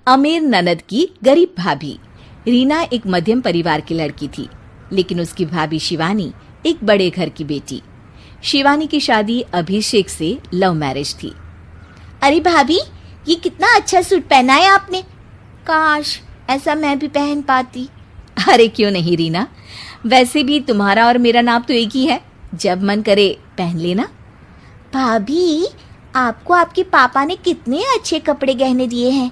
अमीर ननद की गरीब भाभी। रीना एक मध्यम परिवार की लड़की थी, लेकिन उसकी भाभी शिवानी एक बड़े घर की बेटी। शिवानी की शादी अभिषेक से लव मैरिज थी। अरे भाभी, ये कितना अच्छा सूट पहना है आपने। काश ऐसा मैं भी पहन पाती। अरे क्यों नहीं रीना, वैसे भी तुम्हारा और मेरा नाम तो एक ही है, जब मन करे पहन लेना। भाभी, आपको आपके पापा ने कितने अच्छे कपड़े गहने दिए हैं।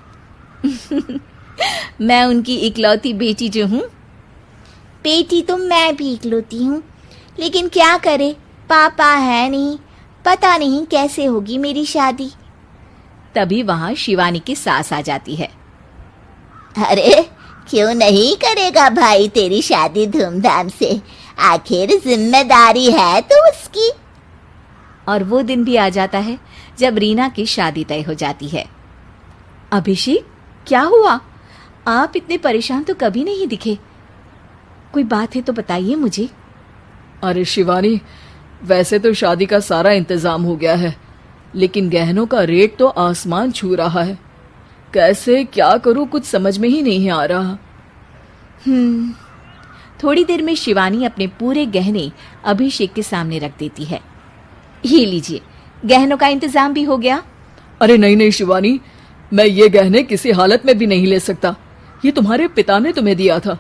मैं उनकी इकलौती बेटी जो हूँ। बेटी तो मैं भी इकलौती हूँ, लेकिन क्या करे, पापा है नहीं, पता नहीं कैसे होगी मेरी शादी। तभी वहां शिवानी की सास आ जाती है। अरे क्यों नहीं करेगा भाई तेरी शादी धूमधाम से, आखिर जिम्मेदारी है तो उसकी। और वो दिन भी आ जाता है जब रीना की शादी तय हो जाती है। अभिषेक, क्या हुआ? आप इतने परेशान तो कभी नहीं दिखे, कोई बात है तो बताइए मुझे। अरे शिवानी, वैसे तो शादी का सारा इंतजाम हो गया है, लेकिन गहनों का रेट तो आसमान छू रहा है। कैसे क्या करूं, कुछ समझ में ही नहीं आ रहा। थोड़ी देर में शिवानी अपने पूरे गहने अभिषेक के सामने रख देती है। ये लीजिए, गहनों का इंतजाम भी हो गया। अरे नहीं नहीं शिवानी, मैं ये गहने किसी हालत में भी नहीं ले सकता। ये तुम्हारे पिता ने तुम्हें दिया था,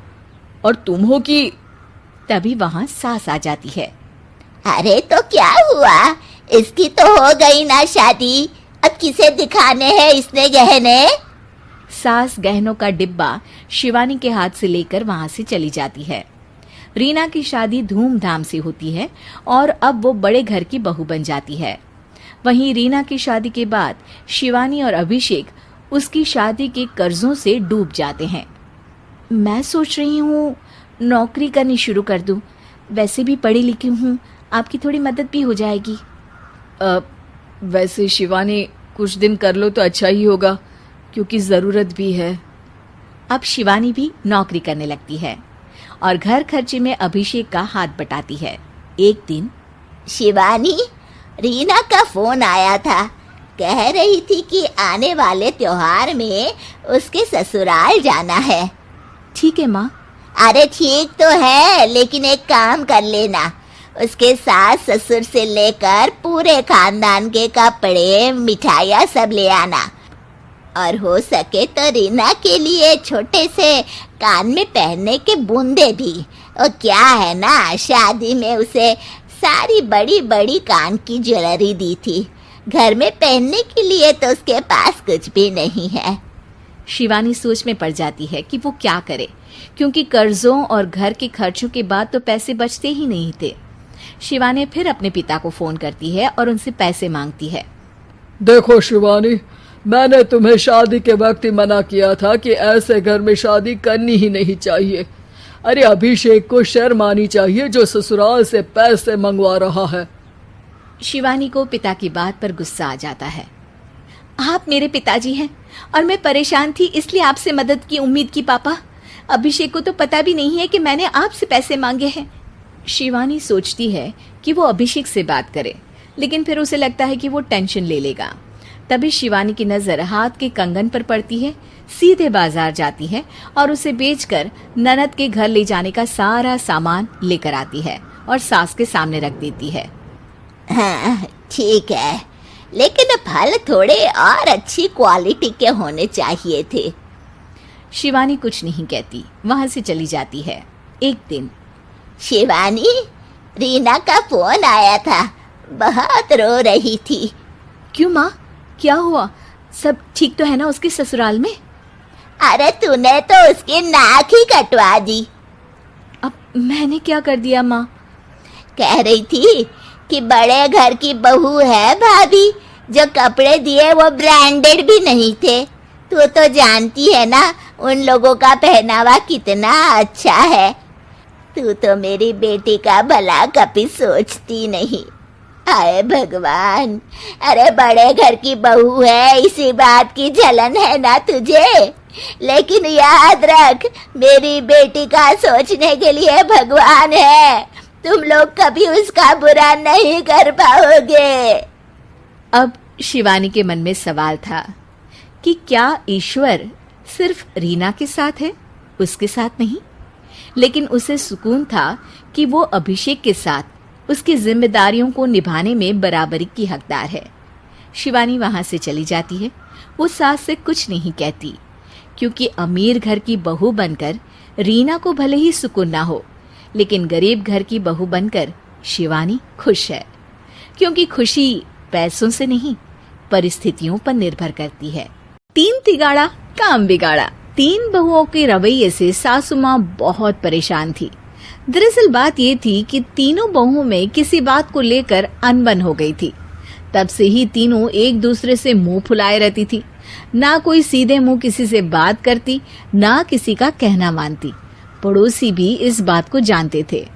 और तुम हो कि। तभी वहां सास आ जाती है। अरे तो क्या हुआ, इसकी तो हो गई ना शादी, अब किसे दिखाने हैं इसने गहने। सास गहनों का डिब्बा शिवानी के हाथ से लेकर वहां से चली जाती है। रीना की शादी धूमधाम से होती है और अब वो बड़े घर की बहू बन जाती है। वहीं रीना की शादी के बाद शिवानी और अभिषेक उसकी शादी के कर्जों से डूब जाते हैं। मैं सोच रही हूँ नौकरी करनी शुरू कर दूँ, वैसे भी पढ़ी लिखी हूँ, आपकी थोड़ी मदद भी हो जाएगी। वैसे शिवानी, कुछ दिन कर लो तो अच्छा ही होगा, क्योंकि ज़रूरत भी है। अब शिवानी भी नौकरी करने लगती है और घर खर्चे में अभिषेक का हाथ बटाती है। एक दिन शिवानी, रीना का फोन आया था, कह रही थी कि आने वाले त्योहार में उसके ससुराल जाना है। ठीक है माँ। अरे ठीक तो है, लेकिन एक काम कर लेना, उसके सास ससुर से लेकर पूरे खानदान के कपड़े मिठाइयाँ सब ले आना, और हो सके तो रीना के लिए छोटे से कान में पहनने के बूंदे भी। और क्या है ना, शादी में उसे सारी बड़ी बड़ी कान की ज्वेलरी दी थी, घर में पहनने के लिए तो उसके पास कुछ भी नहीं है। शिवानी सोच में पड़ जाती है कि वो क्या करे, क्योंकि कर्जों और घर के खर्चों के बाद तो पैसे बचते ही नहीं थे। शिवानी फिर अपने पिता को फोन करती है और उनसे पैसे मांगती है। देखो शिवानी, मैंने तुम्हें शादी के वक्त ही मना किया था कि ऐसे घर में शादी करनी ही नहीं चाहिए। अरे अभिषेक को शर्म आनी चाहिए जो ससुराल से पैसे मंगवा रहा है। शिवानी को पिता की बात पर गुस्सा आ जाता है। आप मेरे पिताजी हैं और मैं परेशान थी, इसलिए आपसे मदद की उम्मीद की पापा। अभिषेक को तो पता भी नहीं है कि मैंने आपसे पैसे मांगे हैं। शिवानी सोचती है कि वो अभिषेक से बात करे, लेकिन फिर उसे लगता है कि वो टेंशन ले लेगा। तभी शिवानी की नजर हाथ के कंगन पर पड़ती है, सीधे बाजार जाती है और उसे बेचकर ननद के घर ले जाने का सारा सामान लेकर आती है और सास के सामने रख देती है। हाँ ठीक है, लेकिन फल थोड़े और अच्छी क्वालिटी के होने चाहिए थे। शिवानी कुछ नहीं कहती, वहां से चली जाती है। एक दिन शिवानी, रीना का फोन आया था, बहुत रो रही थी। क्यों माँ, क्या हुआ? सब ठीक तो है ना उसके ससुराल में? अरे तूने तो उसकी नाक ही कटवा दी। अब मैंने क्या कर दिया माँ? कह रही थी कि बड़े घर की बहू है भाभी, जो कपड़े दिए वो ब्रांडेड भी नहीं थे। तू तो जानती है ना उन लोगों का पहनावा कितना अच्छा है। तू तो मेरी बेटी का भला कभी सोचती नहीं। हाय भगवान, अरे बड़े घर की बहू है, इसी बात की जलन है ना तुझे, लेकिन याद रख मेरी बेटी का सोचने के लिए भगवान है, तुम लोग कभी उसका बुरा नहीं कर पाओगे। अब शिवानी के मन में सवाल था कि क्या ईश्वर सिर्फ रीना के साथ है, उसके साथ नहीं। लेकिन उसे सुकून था कि वो अभिषेक के साथ उसकी जिम्मेदारियों को निभाने में बराबरी की हकदार है। शिवानी वहां से चली जाती है। वो सास से कुछ नहीं कहती, क्योंकि अमीर घर की बहू बनकर रीना को भले ही सुकून ना हो, लेकिन गरीब घर की बहू बनकर शिवानी खुश है। क्योंकि खुशी पैसों से नहीं, परिस्थितियों पर निर्भर करती है। 3 तिगाड़ा काम बिगाड़ा। 3 बहुओं के रवैये से सासू माँ बहुत परेशान थी। दरअसल बात ये थी कि तीनों बहुओं में किसी बात को लेकर अनबन हो गई थी। तब से ही तीनों एक दूसरे से मुंह फुलाए रहती थी। ना कोई सीधे मुंह किसी से बात करती, ना किसी का कहना मानती। पड़ोसी भी इस बात को जानते थे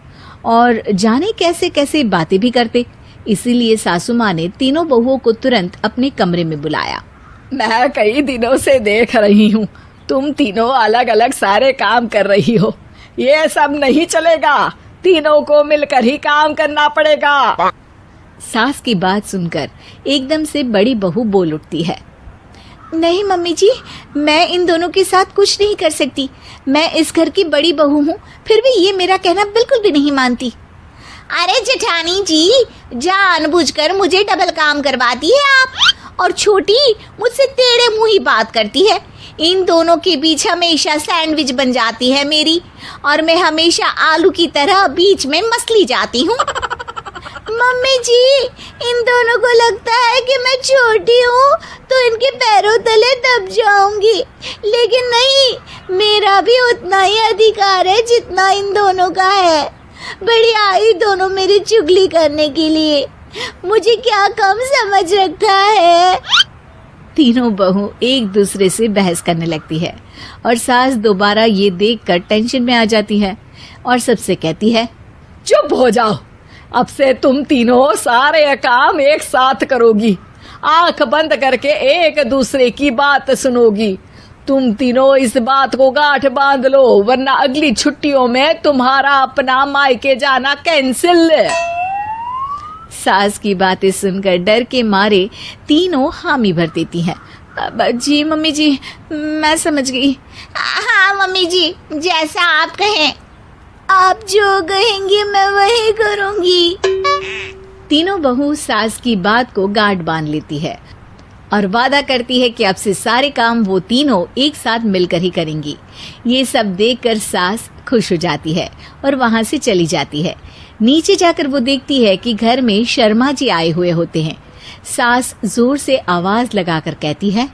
और जाने कैसे कैसे बातें भी करते। इसीलिए सासू माँ ने तीनों बहुओं को तुरंत अपने कमरे में बुलाया। मैं कई दिनों से देख रही हूँ, तुम तीनों अलग अलग सारे काम कर रही हो। ये सब नहीं चलेगा, तीनों को मिलकर ही काम करना पड़ेगा। सास की बात सुनकर एकदम से बड़ी बहू बोल उठती है। नहीं मम्मी जी, मैं इन दोनों के साथ कुछ नहीं कर सकती। मैं इस घर की बड़ी बहू हूँ, फिर भी ये मेरा कहना बिल्कुल भी नहीं मानती। अरे जेठानी जी, जानबूझकर मुझे डबल काम करवाती है आप, और छोटी मुझसे टेढ़े मुंह ही बात करती है। इन दोनों के बीच हमेशा सैंडविच बन जाती है मेरी, और मैं हमेशा आलू की तरह बीच में मसली जाती हूँ। मम्मी जी, इन दोनों को लगता है कि मैं छोटी हूँ तो इनके पैरों तले दब जाऊंगी, लेकिन नहीं, मेरा भी उतना ही अधिकार है जितना इन दोनों का है। बड़ी आई दोनों मेरी चुगली करने के लिए, मुझे क्या कम समझ रखा है। तीनों बहू एक दूसरे से बहस करने लगती है और सास दोबारा ये देखकर टेंशन में आ जाती है और सबसे कहती है, चुप हो जाओ, अब से तुम तीनों सारे काम एक साथ करोगी, आंख बंद करके एक दूसरे की बात सुनोगी। तुम तीनों इस बात को गांठ बांध लो, वरना अगली छुट्टियों में तुम्हारा अपना मायके जाना कैंसिल। सास की बातें सुनकर डर के मारे तीनों हामी भर देती हैं। जी मम्मी जी, मैं समझ गई। हाँ मम्मी जी, जैसा आप कहें। आप जो कहेंगी मैं वही करूंगी। तीनों बहू सास की बात को गांठ बांध लेती है और वादा करती है कि अब से सारे काम वो तीनों एक साथ मिलकर ही करेंगी। ये सब देखकर सास खुश हो जाती है और वहां से चली जाती है। नीचे जाकर वो देखती है कि घर में शर्मा जी आए हुए होते हैं। सास जोर से आवाज लगाकर कहती है,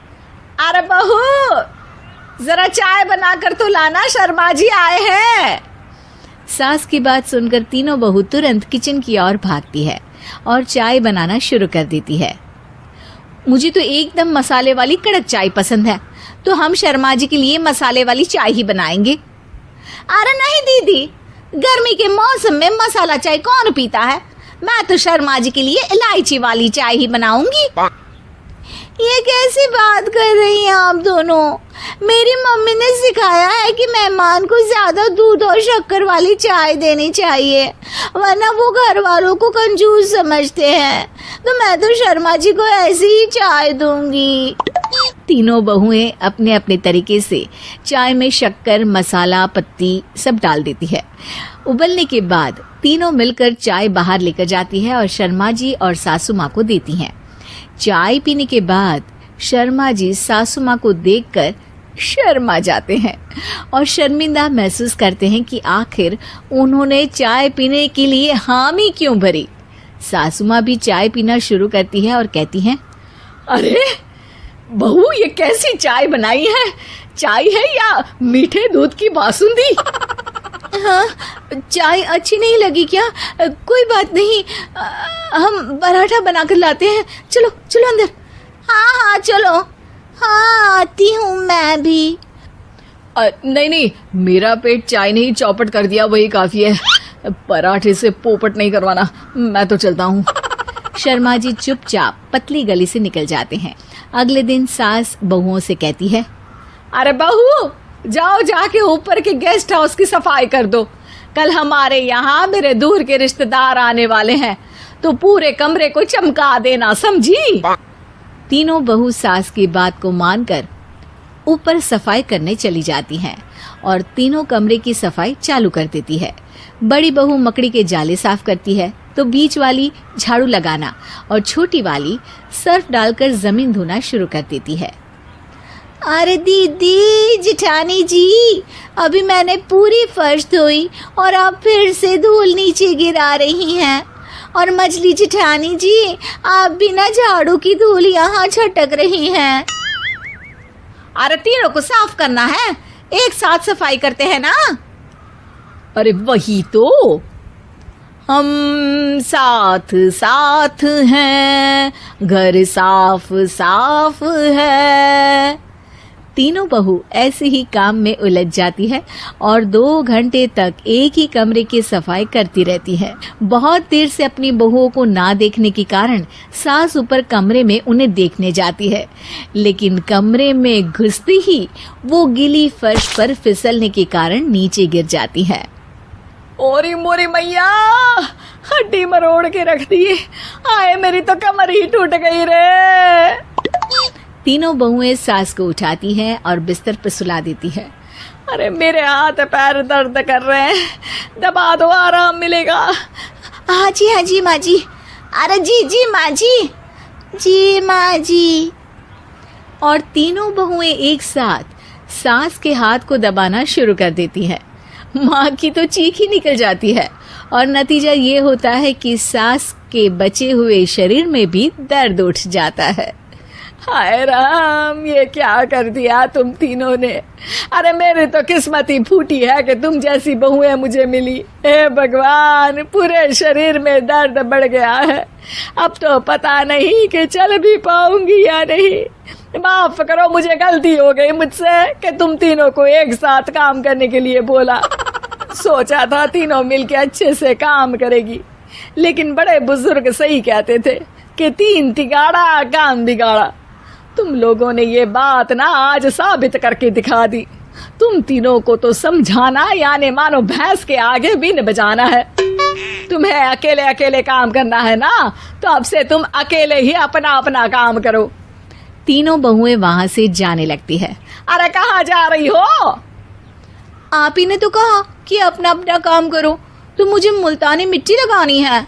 अरे बहू, जरा चाय बनाकर तो लाना, शर्मा जी आए हैं। सास की बात सुनकर तीनों बहू तुरंत किचन की ओर भागती है और चाय बनाना शुरू कर देती है। मुझे तो एकदम मसाले वाली कड़क चाय पसंद है, तो हम शर्मा जी के लिए मसाले वाली चाय ही बनाएंगे। अरे नहीं दीदी, गर्मी के मौसम में मसाला चाय कौन पीता है? मैं तो शर्मा जी के लिए इलायची वाली चाय ही बनाऊंगी। ये कैसी बात कर रही हैं आप दोनों? मेरी मम्मी ने सिखाया है कि मेहमान को ज्यादा दूध और शक्कर वाली चाय देनी चाहिए, वरना वो घर वालों को कंजूस समझते हैं। तो मैं तो शर्मा जी को ऐसी ही चाय दूंगी। तीनों बहुएं अपने अपने तरीके से चाय में शक्कर, मसाला, पत्ती सब डाल देती है। उबलने के बाद तीनों मिलकर चाय बाहर लेकर जाती है और शर्मा जी और सासू माँ को देती हैं। चाय पीने के बाद शर्मा जी सासू माँ को देखकर शर्मा जाते हैं और शर्मिंदा महसूस करते हैं कि आखिर उन्होंने चाय पीने के लिए हामी क्यों भरी। सासू माँ भी चाय पीना शुरू करती है और कहती हैं, अरे बहू, ये कैसी चाय बनाई है? चाय है या मीठे दूध की बासुंदी? हाँ, चाय अच्छी नहीं लगी क्या? कोई बात नहीं, हम पराठा बनाकर लाते हैं। चलो चलो अंदर। हाँ हाँ चलो। हाँ आती हूँ मैं भी। नहीं नहीं, मेरा पेट चाय ने ही चौपट कर दिया, वही काफी है। पराठे से पोपट नहीं करवाना, मैं तो चलता हूँ। शर्मा जी चुपचाप पतली गली से निकल जाते हैं। अगले दिन सास बहुओं से कहती है, अरे बहू, जाओ जाके ऊपर के गेस्ट हाउस की सफाई कर दो। कल हमारे यहाँ मेरे दूर के रिश्तेदार आने वाले हैं, तो पूरे कमरे को चमका देना, समझी? तीनों बहू सास की बात को मानकर ऊपर सफाई करने चली जाती हैं और तीनों कमरे की सफाई चालू कर देती है। बड़ी बहू मकड़ी के जाले साफ करती है तो बीच वाली झाड़ू लगाना और छोटी वाली सर्फ डालकर जमीन धोना शुरू कर देती है। अरे दीदी जेठानी जी, अभी मैंने पूरी फर्श धोई और आप फिर से धूल नीचे गिरा रही हैं। और मछली जेठानी जी, आप बिना झाड़ू की धूल यहाँ छटक रही हैं। अरे तीनों को साफ करना है, एक साथ सफाई करते हैं ना। अरे वही तो, हम साथ साथ हैं, घर साफ साफ है। तीनों बहू ऐसे ही काम में उलझ जाती है और 2 घंटे तक एक ही कमरे की सफाई करती रहती है। बहुत देर से अपनी बहुओं को ना देखने के कारण सास ऊपर कमरे में उन्हें देखने जाती है, लेकिन कमरे में घुसती ही वो गीली फर्श पर फिसलने के कारण नीचे गिर जाती है। ओरी मोरी मैया, हड्डी मरोड़ के रख दी, आए मेरी तो कमर ही टूट गई रे। तीनों बहुएं सास को उठाती हैं और बिस्तर पर सुला देती है। अरे मेरे हाथ पैर दर्द कर रहे हैं, दबा दो, आराम मिलेगा। हाँ जी माँ जी। अरे जी माँ जी, जी माँ जी। और तीनों बहुएं एक साथ सास के हाथ को दबाना शुरू कर देती हैं। माँ की तो चीख ही निकल जाती है और नतीजा ये होता है कि सास के बचे हुए शरीर में भी दर्द उठ जाता है। हाय राम, ये क्या कर दिया तुम तीनों ने। अरे मेरी तो किस्मत ही फूटी है कि तुम जैसी बहुएं मुझे मिली। हे भगवान, पूरे शरीर में दर्द बढ़ गया है, अब तो पता नहीं कि चल भी पाऊंगी या नहीं। माफ करो, मुझे गलती हो गई मुझसे कि तुम तीनों को एक साथ काम करने के लिए बोला। सोचा था तीनों मिलके अच्छे से काम करेगी, लेकिन बड़े बुजुर्ग सही कहते थे कि 3 तिगाड़ा काम बिगाड़ा। तुम लोगों ने ये बात ना आज साबित करके दिखा दी। तुम तीनों को तो समझाना यानी मानो भैंस के आगे बीन बजाना है। तुम्हें अकेले अकेले काम करना है ना, तो अब से तुम अकेले ही अपना अपना काम करो। तीनों बहुएं वहां से जाने लगती है। अरे कहाँ जा रही हो? आप ही ने तो कहा कि अपना अपना काम तो मुझे मुल्तानी मिट्टी लगानी है।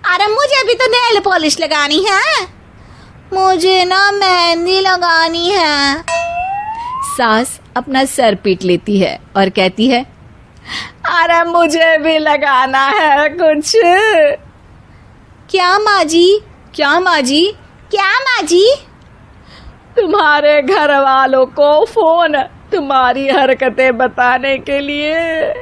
अरे मुझे भी तो नेल पॉलिश लगानी है, मुझे ना मेहंदी लगानी है। सास अपना सर पीट लेती है और कहती है, अरे मुझे भी लगाना है कुछ। क्या माँ जी? क्या माँ जी? क्या माँ जी? तुम्हारे घर वालों को फोन तुम्हारी हरकतें बताने के लिए।